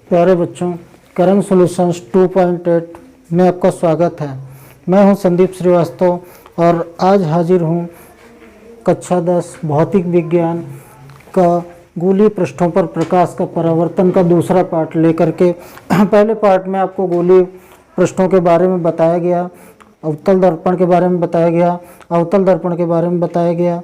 प्यारे बच्चों, current solutions 2.8 में आपका स्वागत है। मैं हूं संदीप श्रीवास्तव और आज हाजिर हूं कक्षा 10 भौतिक विज्ञान का गोलीय पृष्ठों पर प्रकाश का परावर्तन का दूसरा पार्ट लेकर के। पहले पार्ट में आपको गोलीय पृष्ठों के बारे में बताया गया, अवतल दर्पण के बारे में बताया गया, अवतल दर्पण के बारे में बताया गया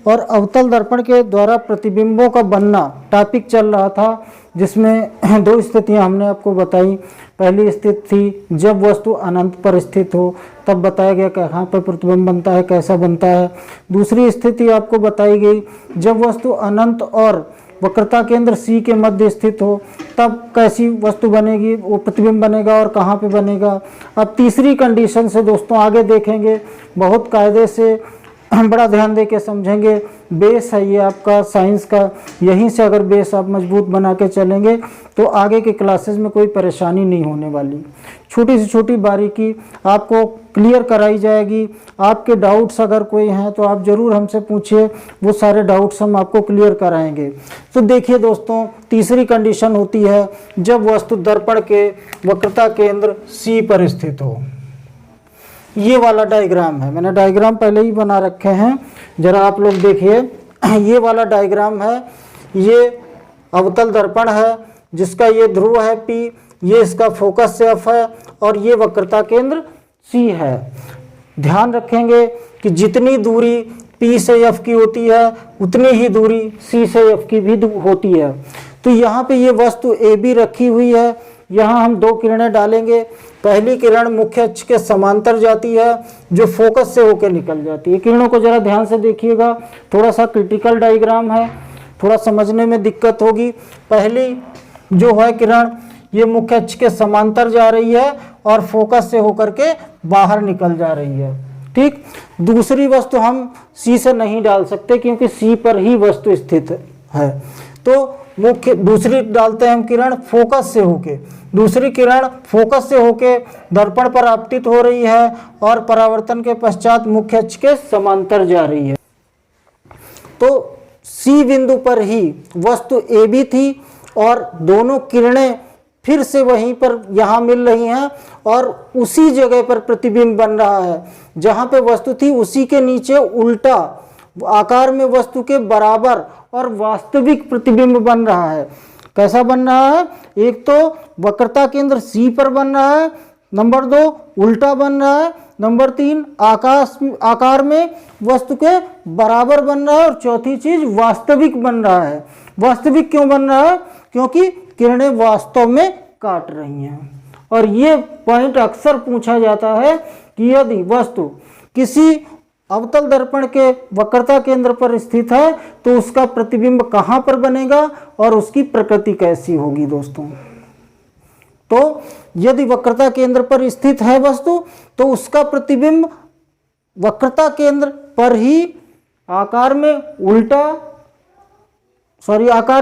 और अवतल दर्पण के द्वारा प्रतिबिंबों का बनना टॉपिक चल रहा था, जिसमें दो स्थितियां हमने आपको बताई। पहली स्थिति थी जब वस्तु अनंत पर स्थित हो, तब बताया गया कहाँ पर प्रतिबिंब बनता है, कैसा बनता है। दूसरी स्थिति आपको बताई गई जब वस्तु अनंत और वक्रता केंद्र C के मध्य स्थित हो, तब कैसी वस्तु बनेगी, वो प्रतिबिंब बनेगा और कहाँ पे बनेगा। अब तीसरी कंडीशन से दोस्तों आगे देखेंगे, बहुत कायदे से बड़ा ध्यान दे के समझेंगे। बेस है ये आपका साइंस का, यहीं से अगर बेस आप मजबूत बना के चलेंगे तो आगे के क्लासेस में कोई परेशानी नहीं होने वाली। छोटी से छोटी बारीकी आपको क्लियर कराई जाएगी। आपके डाउट्स अगर कोई हैं तो आप ज़रूर हमसे पूछिए, वो सारे डाउट्स हम आपको क्लियर कराएंगे। तो देखिए दोस्तों, तीसरी कंडीशन होती है जब वस्तु दर्पण के वक्रता केंद्र C पर स्थित हो। ये वाला डायग्राम है, मैंने डायग्राम पहले ही बना रखे हैं, जरा आप लोग देखिए। ये वाला डायग्राम है, ये अवतल दर्पण है जिसका ये ध्रुव है P, ये इसका फोकस से F है और ये वक्रता केंद्र C है। ध्यान रखेंगे कि जितनी दूरी P से F की होती है उतनी ही दूरी C से F की भी होती है। तो यहाँ पे ये वस्तु AB रखी हुई है, यहाँ हम दो किरणें डालेंगे। पहली किरण मुख्य अक्ष के समांतर जाती है जो फोकस से होकर निकल जाती है। किरणों को जरा ध्यान से देखिएगा, थोड़ा सा क्रिटिकल डायग्राम है, थोड़ा समझने में दिक्कत होगी। पहली जो है किरण ये मुख्य अक्ष के समांतर जा रही है और फोकस से होकर के बाहर निकल जा रही है, ठीक। दूसरी वस्तु हम C से नहीं डाल सकते क्योंकि C पर ही वस्तु स्थित है, तो मुख्य दूसरी डालते हैं हम किरण फोकस से होके। दूसरी किरण फोकस से होके दर्पण पर आपतित हो रही है और परावर्तन के पश्चात मुख्य अक्ष के समांतर जा रही है। तो C बिंदु पर ही वस्तु AB थी और दोनों किरणें फिर से वहीं पर यहाँ मिल रही हैं और उसी जगह पर प्रतिबिंब बन रहा है जहाँ पे वस्तु थी, उसी के नीचे उल्टा आकार में वस्तु के बराबर और वास्तविक प्रतिबिंब बन रहा है। कैसा बन रहा है? एक तो वक्रता केंद्र C पर बन रहा है, नंबर 2 उल्टा बन रहा है, नंबर 3 आकार में वस्तु के बराबर बन रहा है और चौथी चीज वास्तविक बन रहा है। वास्तविक क्यों बन रहा है? क्योंकि किरणें वास्तव में काट रही हैं। और ये पॉइंट अक्सर पूछा जाता है कि यदि वस्तु किसी अवतल दर्पण के वक्रता केंद्र पर स्थित है तो उसका प्रतिबिंब कहाँ पर बनेगा और उसकी प्रकृति कैसी होगी दोस्तों। तो यदि वक्रता केंद्र पर स्थित है वस्तु तो उसका प्रतिबिंब वक्रता केंद्र पर ही आकार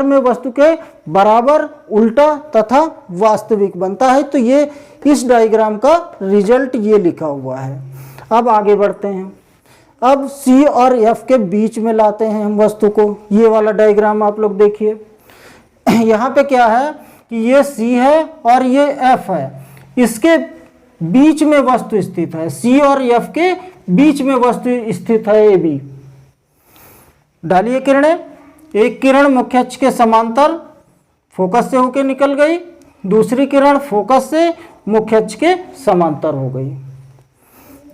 में वस्तु के बराबर, उल्टा तथा वास्तविक बनता है। तो ये इस डायग्राम का रिजल्ट ये लिखा हुआ है। अब आगे बढ़ते हैं। अब C और F के बीच में लाते हैं हम वस्तु को। ये वाला डायग्राम आप लोग देखिए, यहाँ पे क्या है कि ये C है और ये F है, इसके बीच में वस्तु स्थित है। C और F के बीच में वस्तु स्थित है AB। डालिए किरणें। एक किरण मुख्य अक्ष के समांतर फोकस से होकर निकल गई, दूसरी किरण फोकस से मुख्य अक्ष के समांतर हो गई।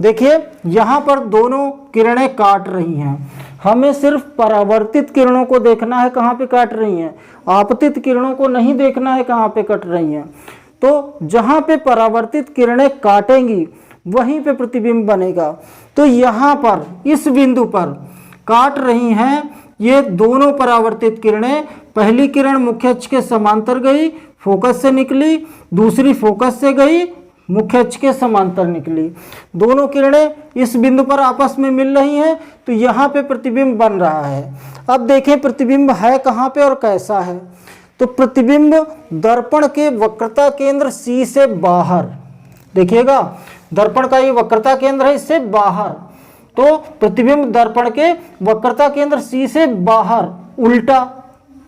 देखिए यहाँ पर दोनों किरणें काट रही हैं। हमें सिर्फ परावर्तित किरणों को देखना है कहाँ पे काट रही हैं, आपतित किरणों को नहीं देखना है कहाँ पे कट रही हैं। तो जहाँ पे परावर्तित किरणें काटेंगी वहीं पे प्रतिबिंब बनेगा। तो यहाँ पर इस बिंदु पर काट रही हैं ये दोनों परावर्तित किरणें। पहली किरण मुख्य अक्ष के समांतर गई, फोकस से निकली, दूसरी फोकस से गई, मुख्य अक्ष के समांतर निकली। दोनों किरणें इस बिंदु पर आपस में मिल रही हैं तो यहाँ पे प्रतिबिंब बन रहा है। अब देखें प्रतिबिंब है कहाँ पे और कैसा है। तो प्रतिबिंब दर्पण के वक्रता केंद्र C से बाहर, देखिएगा दर्पण का ये वक्रता केंद्र है, इससे बाहर। तो प्रतिबिंब दर्पण के वक्रता केंद्र C से बाहर उल्टा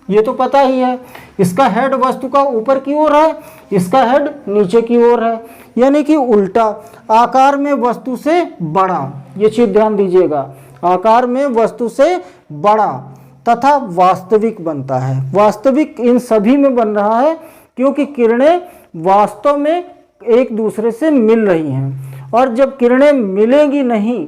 ये तो पता ही है। इसका हेड वस्तु का ऊपर की ओर है, इसका हेड नीचे की ओर है, यानी कि उल्टा। आकार में वस्तु से बड़ा, ये चीज ध्यान दीजिएगा, आकार में वस्तु से बड़ा तथा वास्तविक बनता है। वास्तविक इन सभी में बन रहा है क्योंकि किरणें वास्तव में एक दूसरे से मिल रही हैं, और जब किरणें मिलेंगी नहीं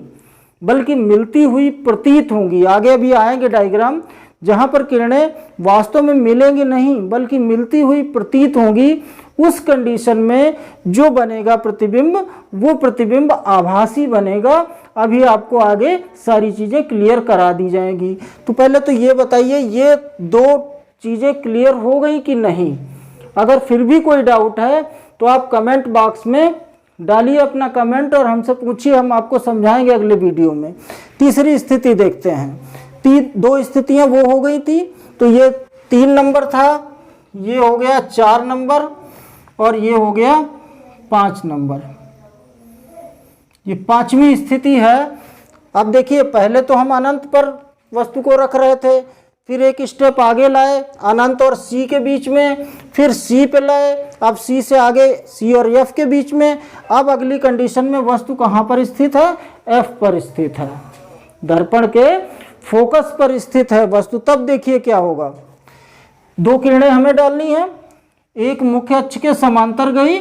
बल्कि मिलती हुई प्रतीत होंगी, आगे भी आएंगे डायग्राम, जहां पर किरणें वास्तव में मिलेंगी नहीं बल्कि मिलती हुई प्रतीत होंगी, उस कंडीशन में जो बनेगा प्रतिबिंब, वो प्रतिबिंब आभासी बनेगा। अभी आपको आगे सारी चीजें क्लियर करा दी जाएंगी। तो पहले तो ये बताइए, ये दो चीजें क्लियर हो गई कि नहीं? अगर फिर भी कोई डाउट है तो आप कमेंट बॉक्स में डालिए अपना कमेंट और हमसे पूछिए, हम आपको समझाएंगे अगले वीडियो में। तीसरी स्थिति देखते हैं। दो स्थितियां वो हो गई थी, तो ये 3 नंबर था, ये हो गया 4 नंबर और ये हो गया 5 नंबर। ये 5वीं स्थिति है। अब देखिए, पहले तो हम अनंत पर वस्तु को रख रहे थे, फिर एक स्टेप आगे लाए अनंत और सी के बीच में, फिर सी पे लाए, अब सी से आगे सी और एफ के बीच में। अब अगली कंडीशन में वस्तु कहाँ पर स्थित है? एफ पर स्थित है, दर्पण के फोकस पर स्थित है वस्तु। तब देखिए क्या होगा। 2 किरणें हमें डालनी है, एक मुख्य अक्ष के समांतर गई,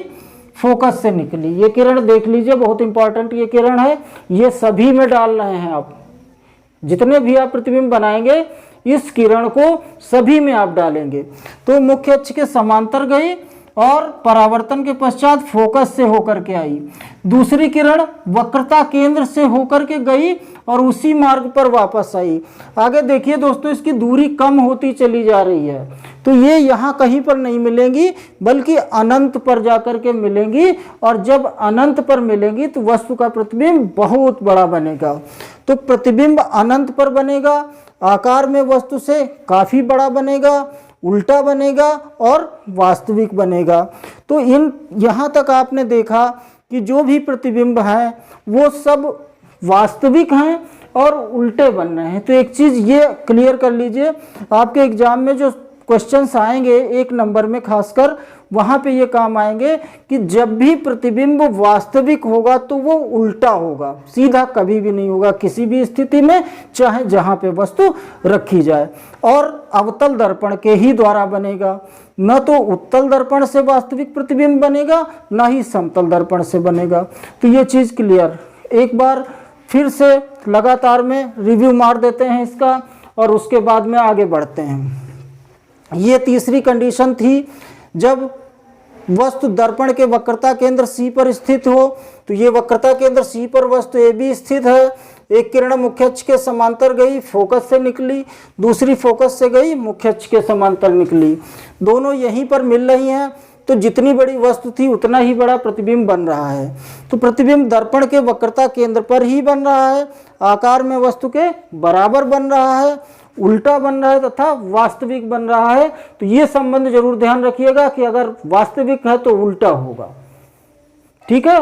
फोकस से निकली। ये किरण देख लीजिए, बहुत इंपॉर्टेंट ये किरण है, ये सभी में डाल रहे हैं आप। जितने भी आप प्रतिबिंब बनाएंगे इस किरण को सभी में आप डालेंगे। तो मुख्य अक्ष के समांतर गई और परावर्तन के पश्चात फोकस से होकर के आई। दूसरी किरण वक्रता केंद्र से होकर के गई और उसी मार्ग पर वापस आई। आगे देखिए दोस्तों, इसकी दूरी कम होती चली जा रही है, तो ये यहाँ कहीं पर नहीं मिलेंगी बल्कि अनंत पर जाकर के मिलेंगी, और जब अनंत पर मिलेंगी तो वस्तु का प्रतिबिंब बहुत बड़ा बनेगा। तो प्रतिबिंब अनंत पर बनेगा, आकार में वस्तु से काफी बड़ा बनेगा, उल्टा बनेगा और वास्तविक बनेगा। तो इन यहाँ तक आपने देखा कि जो भी प्रतिबिंब हैं वो सब वास्तविक हैं और उल्टे बन रहे हैं। तो एक चीज़ ये क्लियर कर लीजिए, आपके एग्जाम में जो क्वेश्चंस आएंगे 1 नंबर में खासकर, वहाँ पे ये काम आएंगे कि जब भी प्रतिबिंब वास्तविक होगा तो वो उल्टा होगा, सीधा कभी भी नहीं होगा किसी भी स्थिति में, चाहे जहाँ पे वस्तु रखी जाए, और अवतल दर्पण के ही द्वारा बनेगा। न तो उत्तल दर्पण से वास्तविक प्रतिबिंब बनेगा, न ही समतल दर्पण से बनेगा। तो ये चीज़ क्लियर। एक बार फिर से लगातार में रिव्यू मार देते हैं इसका और उसके बाद में आगे बढ़ते हैं। ये तीसरी कंडीशन थी, जब वस्तु दर्पण के वक्रता केंद्र सी पर स्थित हो। तो ये वक्रता केंद्र सी पर वस्तु ए बी स्थित है। एक किरण मुख्य अक्ष के समांतर गई, फोकस से निकली, दूसरी फोकस से गई, मुख्य अक्ष के समांतर निकली, दोनों यहीं पर मिल रही हैं। तो जितनी बड़ी वस्तु थी उतना ही बड़ा प्रतिबिंब बन रहा है। तो प्रतिबिंब दर्पण के वक्रता केंद्र पर ही बन रहा है, आकार में वस्तु के बराबर बन रहा है, उल्टा बन रहा है तथा वास्तविक बन रहा है। तो ये संबंध जरूर ध्यान रखिएगा कि अगर वास्तविक है तो उल्टा होगा। ठीक है,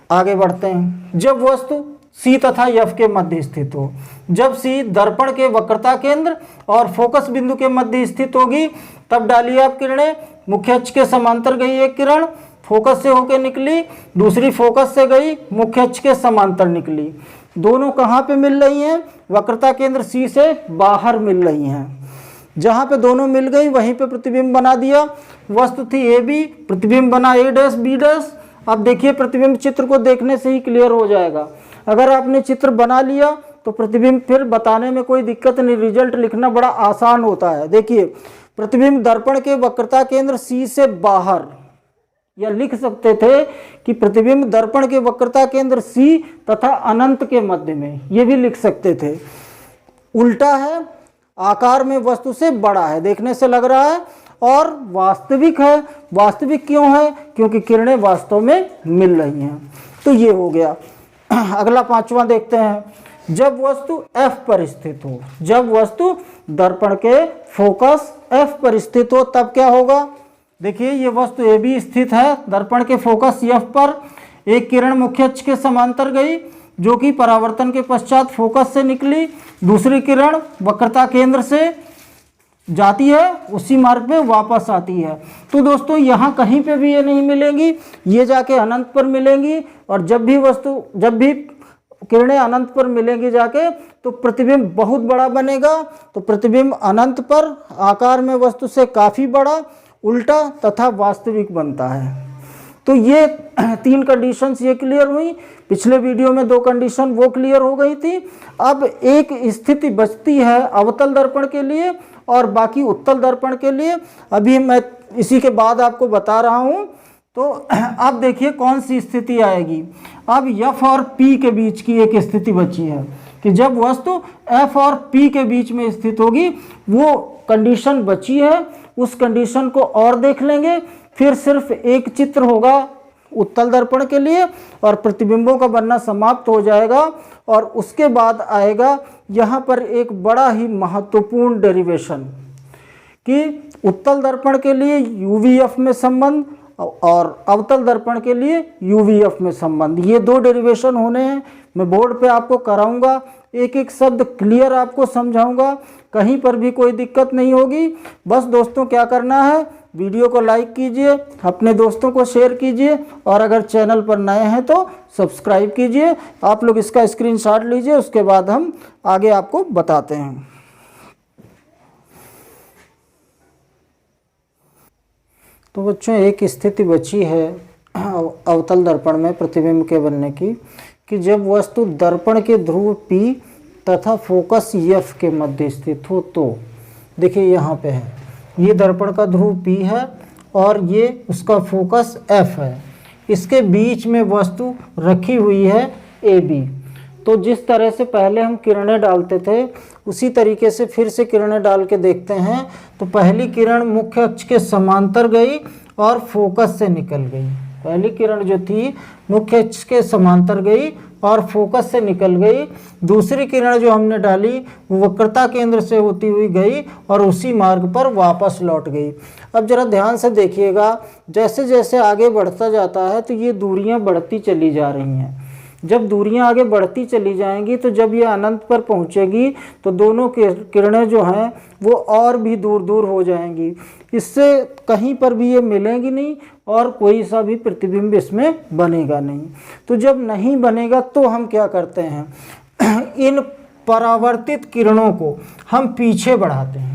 आगे बढ़ते हैं। जब वस्तु सी तथा एफ के मध्य स्थित हो, जब सी दर्पण के वक्रता केंद्र और फोकस बिंदु के मध्य स्थित होगी, तब डालिए आप किरणें। मुख्य अक्ष के समांतर गई एक किरण, फोकस से होकर निकली, दूसरी फोकस से गई, मुख्य अक्ष के समांतर निकली। दोनों कहाँ पे मिल रही हैं? वक्रता केंद्र सी से बाहर मिल रही हैं। जहाँ पे दोनों मिल गई वहीं पे प्रतिबिंब बना दिया। वस्तु थी ए बी, प्रतिबिंब बना ए डैश बी डैश। अब देखिए, प्रतिबिंब चित्र को देखने से ही क्लियर हो जाएगा। अगर आपने चित्र बना लिया तो प्रतिबिंब फिर बताने में कोई दिक्कत नहीं, रिजल्ट लिखना बड़ा आसान होता है। देखिए, प्रतिबिंब दर्पण के वक्रता केंद्र सी से बाहर, या लिख सकते थे कि प्रतिबिंब दर्पण के वक्रता केंद्र सी तथा अनंत के मध्य में, ये भी लिख सकते थे। उल्टा है, आकार में वस्तु से बड़ा है, देखने से लग रहा है, और वास्तविक है। वास्तविक क्यों है? क्योंकि किरणें वास्तव में मिल रही हैं। तो ये हो गया। अगला 5वां देखते हैं। जब वस्तु F पर स्थित हो, जब वस्तु दर्पण के फोकस F पर स्थित हो तब क्या होगा? देखिए, ये वस्तु ए बी स्थित है, दर्पण के फोकस F पर। एक किरण मुख्य अक्ष के समांतर गई जो कि परावर्तन के पश्चात फोकस से निकली, दूसरी किरण वक्रता केंद्र से जाती है उसी मार्ग पे वापस आती है। तो दोस्तों यहाँ कहीं पे भी ये नहीं मिलेंगी, ये जाके अनंत पर मिलेंगी। और जब भी किरणें अनंत पर मिलेंगी जाके, तो प्रतिबिंब बहुत बड़ा बनेगा। तो प्रतिबिंब अनंत पर आकार में वस्तु से काफ़ी बड़ा, उल्टा तथा वास्तविक बनता है। तो ये 3 कंडीशंस ये क्लियर हुई। पिछले वीडियो में 2 कंडीशन वो क्लियर हो गई थी। अब एक स्थिति बचती है अवतल दर्पण के लिए और बाकी उत्तल दर्पण के लिए। अभी मैं इसी के बाद आपको बता रहा हूँ। तो अब देखिए कौन सी स्थिति आएगी। अब F और P के बीच की एक स्थिति बची है कि जब वस्तु F और P के बीच में स्थित होगी, वो कंडीशन बची है। उस कंडीशन को और देख लेंगे। फिर सिर्फ एक चित्र होगा उत्तल दर्पण के लिए और प्रतिबिंबों का बनना समाप्त हो जाएगा। और उसके बाद आएगा यहाँ पर एक बड़ा ही महत्वपूर्ण डेरिवेशन कि उत्तल दर्पण के लिए UVF में संबंध और अवतल दर्पण के लिए UVF में संबंध। ये 2 डेरिवेशन होने हैं। मैं बोर्ड पे आपको कराऊंगा, एक एक शब्द क्लियर आपको समझाऊंगा, कहीं पर भी कोई दिक्कत नहीं होगी। बस दोस्तों क्या करना है, वीडियो को लाइक कीजिए, अपने दोस्तों को शेयर कीजिए और अगर चैनल पर नए हैं तो सब्सक्राइब कीजिए। आप लोग इसका स्क्रीनशॉट लीजिए, उसके बाद हम आगे आपको बताते हैं। तो बच्चों एक स्थिति बची है अवतल दर्पण में प्रतिबिंब के बनने की कि जब वस्तु दर्पण के ध्रुव P तथा फोकस F के मध्य स्थित हो। तो देखिए यहाँ पे है, ये दर्पण का ध्रुव P है और ये उसका फोकस F है। इसके बीच में वस्तु रखी हुई है AB। तो जिस तरह से पहले हम किरणें डालते थे उसी तरीके से फिर से किरणें डाल के देखते हैं। तो पहली किरण मुख्य अक्ष के समांतर गई और फोकस से निकल गई। पहली किरण जो थी मुख्य अक्ष के समांतर गई और फोकस से निकल गई। दूसरी किरण जो हमने डाली वो वक्रता केंद्र से होती हुई गई और उसी मार्ग पर वापस लौट गई। अब जरा ध्यान से देखिएगा, जैसे जैसे आगे बढ़ता जाता है तो ये दूरियां बढ़ती चली जा रही हैं। जब दूरियां आगे बढ़ती चली जाएंगी तो जब ये अनंत पर पहुंचेगी तो दोनों किरणें जो हैं वो और भी दूर दूर हो जाएंगी। इससे कहीं पर भी ये मिलेंगी नहीं और कोई सा भी प्रतिबिंब इसमें बनेगा नहीं। तो जब नहीं बनेगा तो हम क्या करते हैं, इन परावर्तित किरणों को हम पीछे बढ़ाते हैं।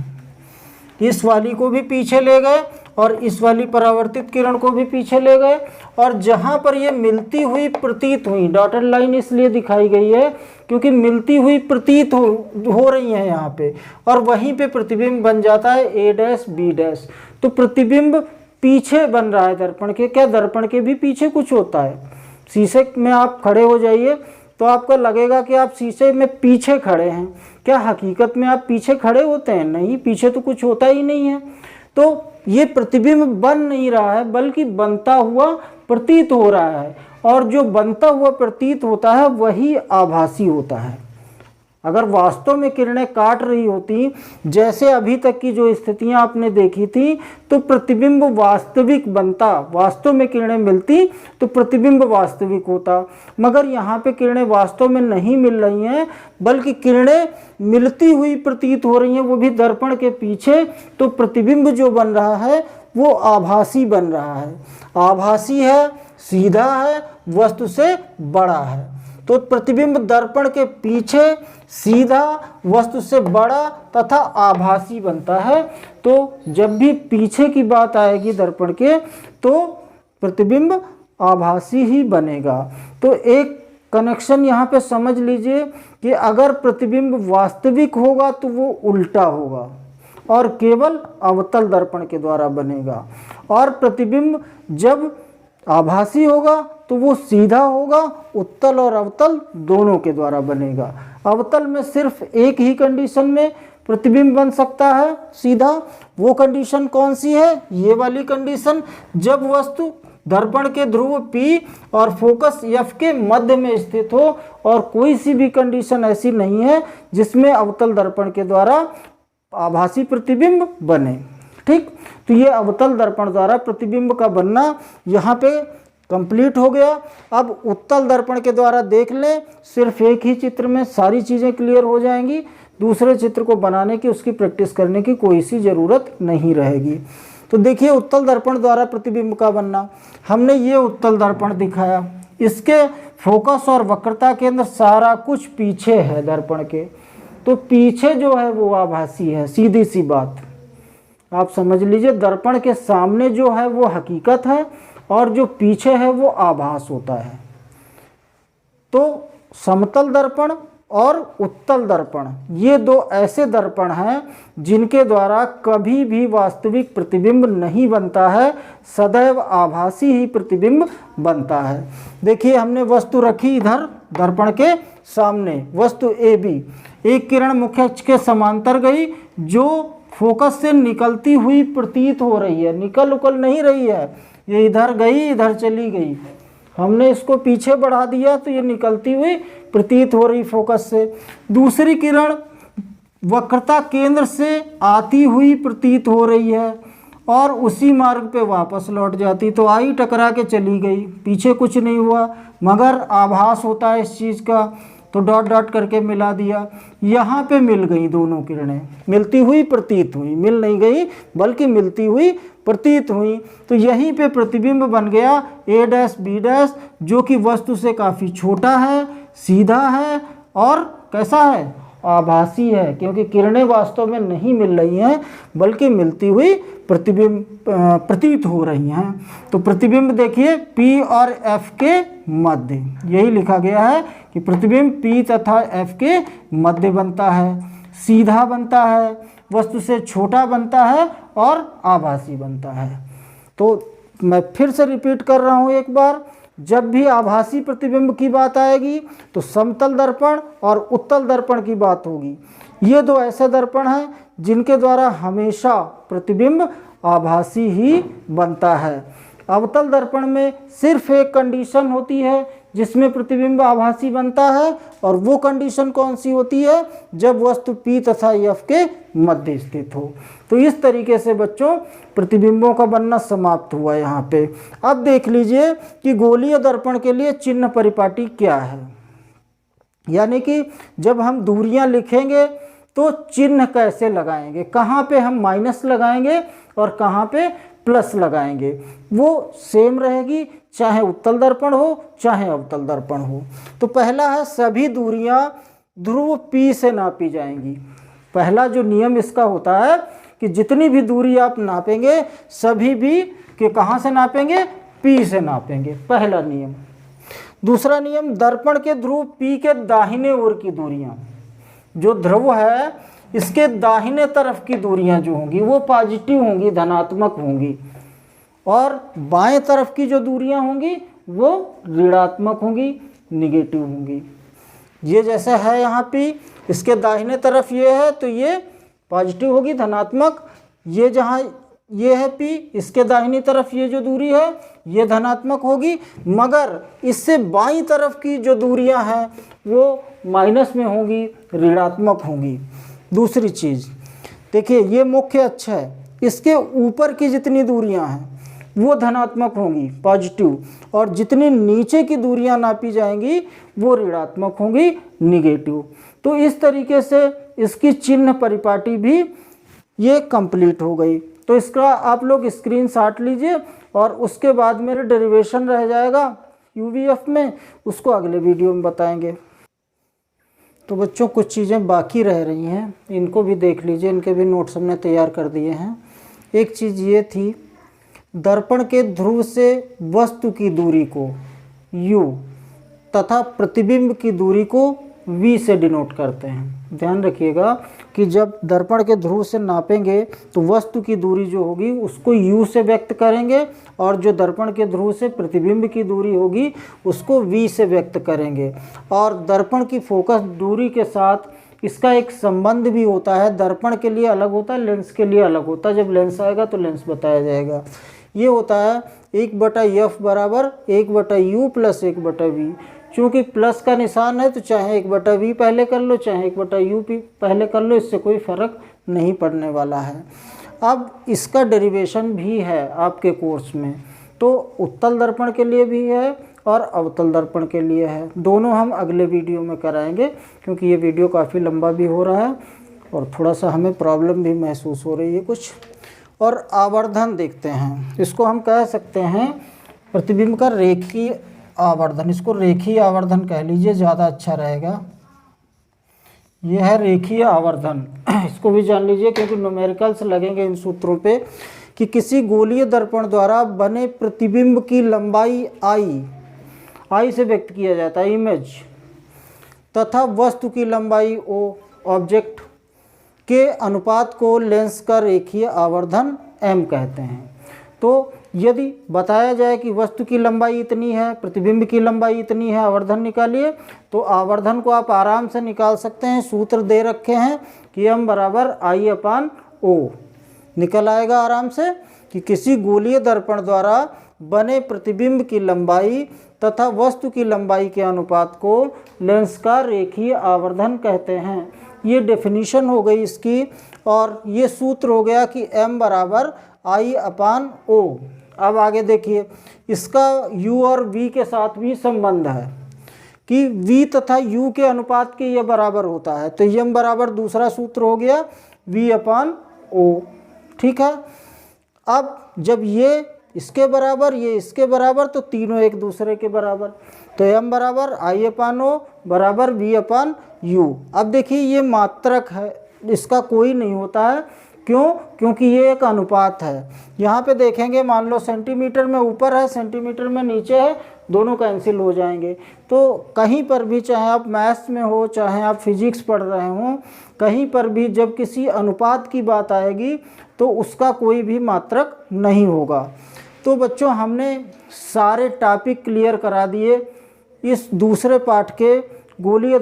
इस वाली को भी पीछे ले गए और इस वाली परावर्तित किरण को भी पीछे ले गए और जहाँ पर ये मिलती हुई प्रतीत हुई, डॉटेड लाइन इसलिए दिखाई गई है क्योंकि मिलती हुई प्रतीत हो रही है यहाँ पे, और वहीं पे प्रतिबिंब बन जाता है A' B'। तो प्रतिबिंब पीछे बन रहा है दर्पण के। क्या दर्पण के भी पीछे कुछ होता है? शीशे में आप खड़े हो जाइए तो आपको लगेगा कि आप शीशे में पीछे खड़े हैं। क्या हकीकत में आप पीछे खड़े होते हैं? नहीं, पीछे तो कुछ होता ही नहीं है। तो ये प्रतिबिंब बन नहीं रहा है बल्कि बनता हुआ प्रतीत हो रहा है, और जो बनता हुआ प्रतीत होता है वही आभासी होता है। अगर वास्तव में किरणें काट रही होती, जैसे अभी तक की जो स्थितियां आपने देखी थी, तो प्रतिबिंब वास्तविक बनता। वास्तव में किरणें मिलती तो प्रतिबिंब वास्तविक होता। मगर यहाँ पे किरणें वास्तव में नहीं मिल रही हैं बल्कि किरणें मिलती हुई प्रतीत हो रही हैं, वो भी दर्पण के पीछे। तो प्रतिबिंब जो बन रहा है वो आभासी बन रहा है। आभासी है, सीधा है, वस्तु से बड़ा है। तो प्रतिबिंब दर्पण के पीछे, सीधा, वस्तु से बड़ा तथा आभासी बनता है। तो जब भी पीछे की बात आएगी दर्पण के तो प्रतिबिंब आभासी ही बनेगा। तो एक कनेक्शन यहाँ पे समझ लीजिए कि अगर प्रतिबिंब वास्तविक होगा तो वो उल्टा होगा और केवल अवतल दर्पण के द्वारा बनेगा, और प्रतिबिंब जब आभासी होगा तो वो सीधा होगा, उत्तल और अवतल दोनों के द्वारा बनेगा। अवतल में सिर्फ एक ही कंडीशन में प्रतिबिंब बन सकता है सीधा। वो कंडीशन कौन सी है? ये वाली कंडीशन, जब वस्तु दर्पण के ध्रुव P और फोकस F के मध्य में स्थित हो, और कोई सी भी कंडीशन ऐसी नहीं है जिसमें अवतल दर्पण के द्वारा आभासी प्रतिबिंब बने। ठीक, तो ये अवतल दर्पण द्वारा प्रतिबिंब का बनना यहाँ पे कंप्लीट हो गया। अब उत्तल दर्पण के द्वारा देख लें, सिर्फ एक ही चित्र में सारी चीज़ें क्लियर हो जाएंगी। दूसरे चित्र को बनाने की, उसकी प्रैक्टिस करने की कोई सी ज़रूरत नहीं रहेगी। तो देखिए उत्तल दर्पण द्वारा प्रतिबिंब का बनना, हमने ये उत्तल दर्पण दिखाया, इसके फोकस और वक्रता केंद्र सारा कुछ पीछे है दर्पण के, तो पीछे जो है वो आभासी है, सीधी सी बात आप समझ लीजिए। दर्पण के सामने जो है वो हकीकत है और जो पीछे है वो आभास होता है। तो समतल दर्पण और उत्तल दर्पण ये दो ऐसे दर्पण हैं जिनके द्वारा कभी भी वास्तविक प्रतिबिंब नहीं बनता है, सदैव आभासी ही प्रतिबिंब बनता है। देखिए हमने वस्तु रखी इधर दर्पण के सामने, वस्तु ए बी, एक किरण मुख्य अक्ष के समांतर गई जो फोकस से निकलती हुई प्रतीत हो रही है, निकल उकल नहीं रही है, ये इधर गई इधर चली गई, हमने इसको पीछे बढ़ा दिया तो ये निकलती हुई प्रतीत हो रही फोकस से। दूसरी किरण वक्रता केंद्र से आती हुई प्रतीत हो रही है और उसी मार्ग पे वापस लौट जाती, तो आई टकरा के चली गई, पीछे कुछ नहीं हुआ मगर आभास होता है इस चीज़ का, तो डॉट डॉट करके मिला दिया। यहाँ पे मिल गई दोनों किरणें, मिलती हुई प्रतीत हुई, मिल नहीं गई बल्कि मिलती हुई प्रतीत हुई, तो यहीं पे प्रतिबिंब बन गया ए डैश बी डैश, जो कि वस्तु से काफ़ी छोटा है, सीधा है और कैसा है, आभासी है, क्योंकि किरणें वास्तव में नहीं मिल रही हैं बल्कि मिलती हुई प्रतिबिंब प्रतीत हो रही हैं। तो प्रतिबिंब देखिए P और F के मध्य, यही लिखा गया है कि प्रतिबिंब P तथा F के मध्य बनता है, सीधा बनता है, वस्तु से छोटा बनता है और आभासी बनता है। तो मैं फिर से रिपीट कर रहा हूँ एक बार, जब भी आभासी प्रतिबिंब की बात आएगी तो समतल दर्पण और उत्तल दर्पण की बात होगी। ये दो ऐसे दर्पण हैं जिनके द्वारा हमेशा प्रतिबिंब आभासी ही बनता है। अवतल दर्पण में सिर्फ एक कंडीशन होती है जिसमें प्रतिबिंब आभासी बनता है, और वो कंडीशन कौन सी होती है, जब वस्तु P तथा F के मध्य स्थित हो। तो इस तरीके से बच्चों प्रतिबिंबों का बनना समाप्त हुआ यहाँ पे। अब देख लीजिए कि गोलीय दर्पण के लिए चिन्ह परिपाटी क्या है, यानी कि जब हम दूरियां लिखेंगे तो चिन्ह कैसे लगाएंगे, कहाँ पे हम माइनस लगाएंगे और कहाँ पे प्लस लगाएंगे, वो सेम रहेगी चाहे उत्तल दर्पण हो चाहे अवतल दर्पण हो। तो पहला है सभी दूरियां ध्रुव P से नापी जाएंगी। पहला जो नियम इसका होता है कि जितनी भी दूरी आप नापेंगे सभी भी के कहाँ से नापेंगे, P से नापेंगे, पहला नियम। दूसरा नियम दर्पण के ध्रुव P के दाहिने ओर की दूरियां, जो ध्रुव है इसके दाहिने तरफ की दूरियां जो होंगी वो पॉजिटिव होंगी, धनात्मक होंगी, और बाएं तरफ की जो दूरियां होंगी वो ऋणात्मक होंगी, निगेटिव होंगी। ये जैसा है यहाँ पे, इसके दाहिने तरफ ये है तो ये पॉजिटिव होगी, धनात्मक। ये जहाँ ये है P, इसके दाहिनी तरफ ये जो दूरी है ये धनात्मक होगी, मगर इससे बाईं तरफ की जो दूरियां हैं वो माइनस में होंगी, ऋणात्मक होंगी। दूसरी चीज़ देखिए, ये मुख्य अक्ष है, इसके ऊपर की जितनी दूरियां हैं वो धनात्मक होंगी, पॉजिटिव, और जितनी नीचे की दूरियां नापी जाएंगी वो ऋणात्मक होंगी, निगेटिव। तो इस तरीके से इसकी चिन्ह परिपाटी भी ये कंप्लीट हो गई। तो इसका आप लोग स्क्रीनशॉट लीजिए और उसके बाद मेरे डेरिवेशन रह जाएगा UVF में, उसको अगले वीडियो में बताएंगे। तो बच्चों कुछ चीज़ें बाकी रह रही हैं, इनको भी देख लीजिए, इनके भी नोट्स हमने तैयार कर दिए हैं। एक चीज़ ये थी, दर्पण के ध्रुव से वस्तु की दूरी को U तथा प्रतिबिंब की दूरी को V से डिनोट करते हैं। ध्यान रखिएगा कि जब दर्पण के ध्रुव से नापेंगे तो वस्तु की दूरी जो होगी उसको U से व्यक्त करेंगे, और जो दर्पण के ध्रुव से प्रतिबिंब की दूरी होगी उसको V से व्यक्त करेंगे। और दर्पण की फोकस दूरी के साथ इसका एक संबंध भी होता है, दर्पण के लिए अलग होता है, लेंस के लिए अलग होता है। जब लेंस आएगा तो लेंस बताया जाएगा। ये होता है 1/f बराबर 1/u प्लस 1/v। चूँकि प्लस का निशान है तो चाहे 1/v पहले कर लो चाहे 1/u पहले कर लो, इससे कोई फ़र्क नहीं पड़ने वाला है। अब इसका डेरिवेशन भी है आपके कोर्स में, तो उत्तल दर्पण के लिए भी है और अवतल दर्पण के लिए है। दोनों हम अगले वीडियो में कराएंगे क्योंकि ये वीडियो काफ़ी लंबा भी हो रहा है और थोड़ा सा हमें प्रॉब्लम भी महसूस हो रही है कुछ। और आवर्धन देखते हैं, इसको हम कह सकते हैं प्रतिबिंब का रेखीय आवर्धन, इसको रेखीय आवर्धन कह लीजिए, ज़्यादा अच्छा रहेगा। यह है रेखीय आवर्धन, इसको भी जान लीजिए क्योंकि न्यूमेरिकल्स लगेंगे इन सूत्रों पे कि किसी गोलीय दर्पण द्वारा बने प्रतिबिंब की लंबाई आई से व्यक्त किया जाता है इमेज, तथा वस्तु की लंबाई ओ ऑब्जेक्ट के अनुपात को लेंस का रेखीय आवर्धन m कहते हैं। तो यदि बताया जाए कि वस्तु की लंबाई इतनी है, प्रतिबिंब की लंबाई इतनी है, आवर्धन निकालिए, तो आवर्धन को आप आराम से निकाल सकते हैं। सूत्र दे रखे हैं कि m बराबर I/O निकल आएगा आराम से कि किसी गोलीय दर्पण द्वारा बने प्रतिबिंब की लंबाई तथा वस्तु की लंबाई के अनुपात को लेंस का रेखीय आवर्धन कहते हैं। ये डेफिनीशन हो गई इसकी, और ये सूत्र हो गया कि m बराबर I/O। अब आगे देखिए, इसका u और v के साथ भी संबंध है कि v तथा u के अनुपात के ये बराबर होता है, तो m बराबर दूसरा सूत्र हो गया v/O। ठीक है, अब जब ये इसके बराबर, ये इसके बराबर, तो तीनों एक दूसरे के बराबर, तो m बराबर I/O बराबर v/u। अब देखिए ये मात्रक है, इसका कोई नहीं होता है, क्यों? क्योंकि ये एक अनुपात है। यहाँ पे देखेंगे, मान लो सेंटीमीटर में ऊपर है, सेंटीमीटर में नीचे है, दोनों कैंसिल हो जाएंगे। तो कहीं पर भी, चाहे आप मैथ्स में हो, चाहे आप फिजिक्स पढ़ रहे हों, कहीं पर भी जब किसी अनुपात की बात आएगी तो उसका कोई भी मात्रक नहीं होगा। तो बच्चों, हमने सारे टॉपिक क्लियर करा दिए इस दूसरे पाठ के गोलीय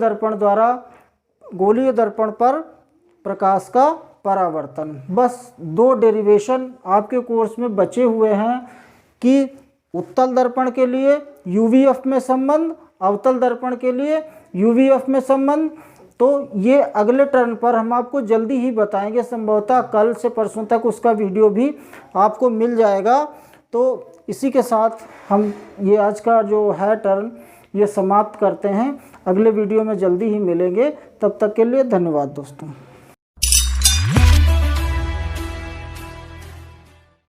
दर्पण पर प्रकाश का परावर्तन। बस 2 डेरिवेशन आपके कोर्स में बचे हुए हैं कि उत्तल दर्पण के लिए UVF में संबंध, अवतल दर्पण के लिए UVF में संबंध। तो ये अगले टर्न पर हम आपको जल्दी ही बताएंगे, संभवतः कल से परसों तक उसका वीडियो भी आपको मिल जाएगा। तो इसी के साथ हम ये आज का जो है टर्न ये समाप्त करते हैं। अगले वीडियो में जल्दी ही मिलेंगे, तब तक के लिए धन्यवाद दोस्तों।